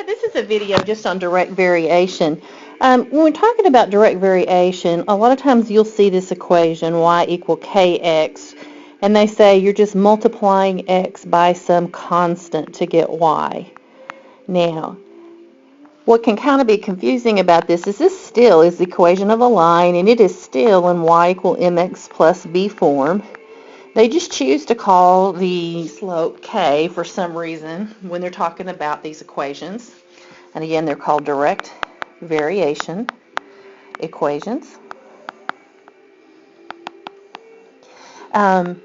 Hi, this is a video just on direct variation. When we're talking about direct variation, a lot of times you'll see this equation, y equal kx, and they say you're just multiplying x by some constant to get y. Now, what can kind of be confusing about this still is the equation of a line, and it is still in y equal mx plus b form. They just choose to call the slope k for some reason when they're talking about these equations. And again, they're called direct variation equations. And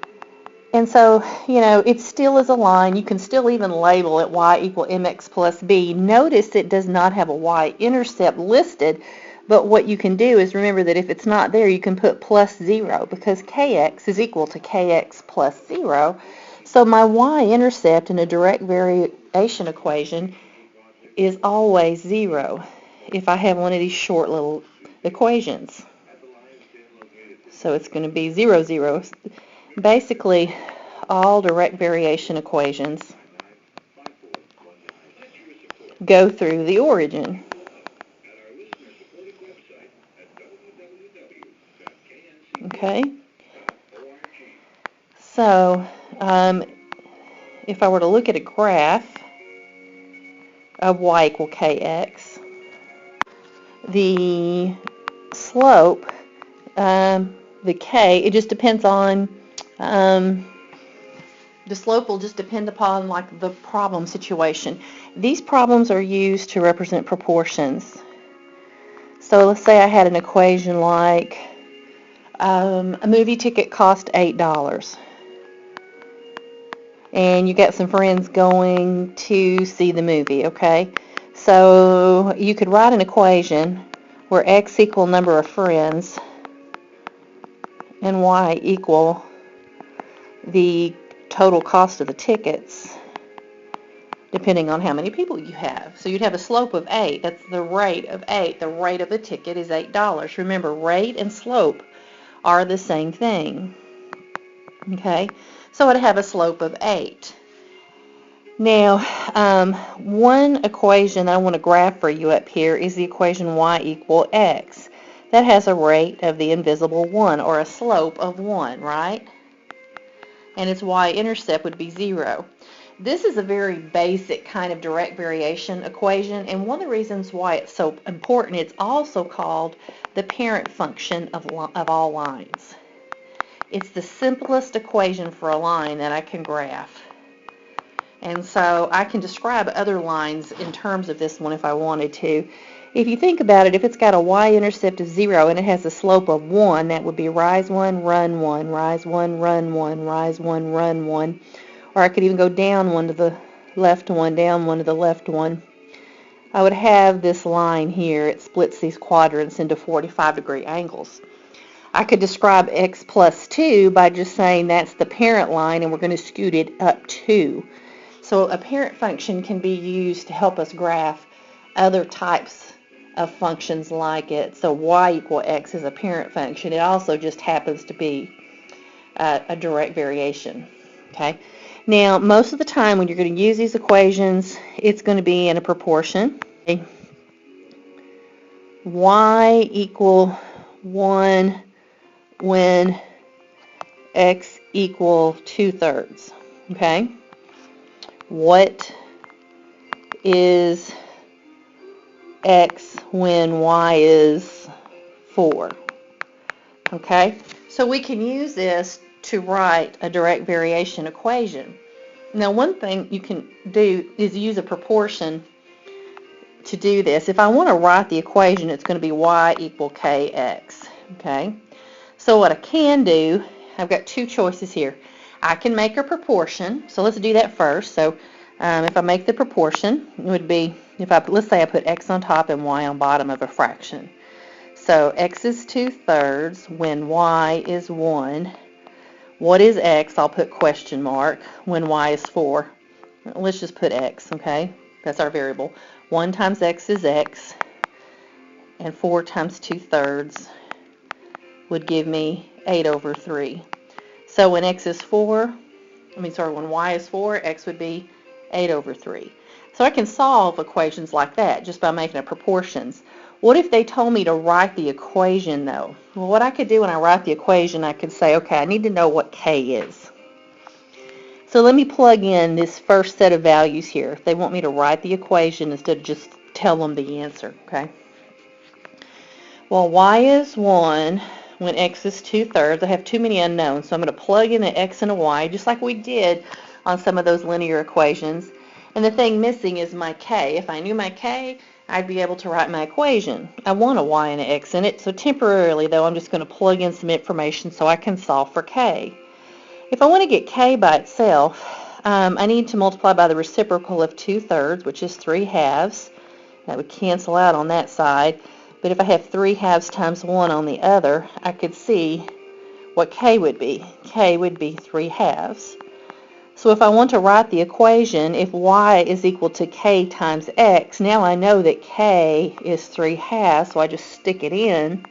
so, it still is a line. You can still even label it y equal mx plus b. Notice it does not have a y-intercept listed, but what you can do is remember that if it's not there, you can put plus 0 because kx is equal to kx plus 0. So my y-intercept in a direct variation equation is always 0 if I have one of these short little equations. So it's going to be 0, 0. Basically, all direct variation equations go through the origin. Okay? So, if I were to look at a graph of y equal kx, the slope, the k, it just depends on, the slope will just depend upon like the problem situation. These problems are used to represent proportions. So let's say I had an equation like a movie ticket cost $8. And you got some friends going to see the movie, okay? So you could write an equation where x equal number of friends and y equal the total cost of the tickets, depending on how many people you have. So you'd have a slope of 8. That's the rate of 8. The rate of the ticket is $8. Remember, rate and slope are the same thing. Okay? So I'd have a slope of 8. Now, one equation that I want to graph for you up here is the equation y equal x. That has a rate of the invisible 1, or a slope of 1, right? And its y-intercept would be 0. This is a very basic kind of direct variation equation, and one of the reasons why it's so important, it's also called the parent function of all lines. It's the simplest equation for a line that I can graph. And so I can describe other lines in terms of this one if I wanted to. If you think about it, if it's got a y-intercept of 0 and it has a slope of 1, that would be rise 1, run 1, rise 1, run 1, rise 1, run 1. Or I could even go down 1 to the left 1, down 1 to the left 1. I would have this line here. It splits these quadrants into 45-degree angles. I could describe x plus 2 by just saying that's the parent line and we're going to scoot it up 2. So a parent function can be used to help us graph other types of functions like it. So y equal x is a parent function. It also just happens to be a direct variation. Okay. Now, most of the time when you're going to use these equations, it's going to be in a proportion. Okay. Y equal 1 when x equal 2/3. Okay. What is x when y is 4? Okay, so we can use this to write a direct variation equation. Now, one thing you can do is use a proportion to do this. If I want to write the equation, it's going to be y equal kx. Okay, so what I can do, I've got two choices here. I can make a proportion, so let's do that first. So if I make the proportion, it would be, let's say I put x on top and y on bottom of a fraction. So x is 2/3 when y is 1. What is x? I'll put question mark. When y is 4. Let's just put x, okay? That's our variable. 1 times x is x, and 4 times 2/3 would give me 8/3. So when x is 4, when y is 4, x would be 8/3. So I can solve equations like that just by making up proportions. What if they told me to write the equation, though? Well, what I could do when I write the equation, I could say, okay, I need to know what k is. So let me plug in this first set of values here. If they want me to write the equation instead of just tell them the answer, okay? Well, y is 1 when x is 2/3. I have too many unknowns, so I'm going to plug in an x and a y, just like we did on some of those linear equations. And the thing missing is my k. If I knew my k, I'd be able to write my equation. I want a y and an x in it, so temporarily, though, I'm just going to plug in some information so I can solve for k. If I want to get k by itself, I need to multiply by the reciprocal of 2/3, which is 3/2. That would cancel out on that side. But if I have 3/2 times 1 on the other, I could see what k would be. K would be 3/2. So if I want to write the equation, if y is equal to k times x, now I know that k is 3/2, so I just stick it in,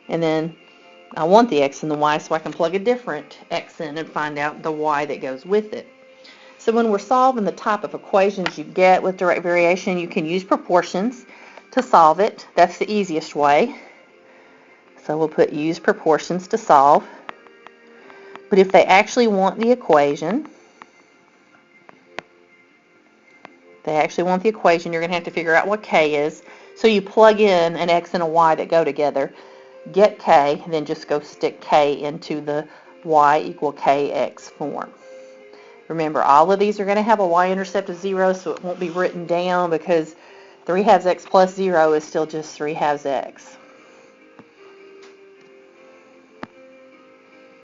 and then I want the x and the y, so I can plug a different x in and find out the y that goes with it. So when we're solving the type of equations you get with direct variation, you can use proportions to solve it. That's the easiest way. So we'll put use proportions to solve. But if they actually want the equation, you're going to have to figure out what k is. So you plug in an x and a y that go together, get k, and then just go stick k into the y equal kx form. Remember, all of these are going to have a y-intercept of 0, so it won't be written down because 3/2 x plus 0 is still just 3/2 x.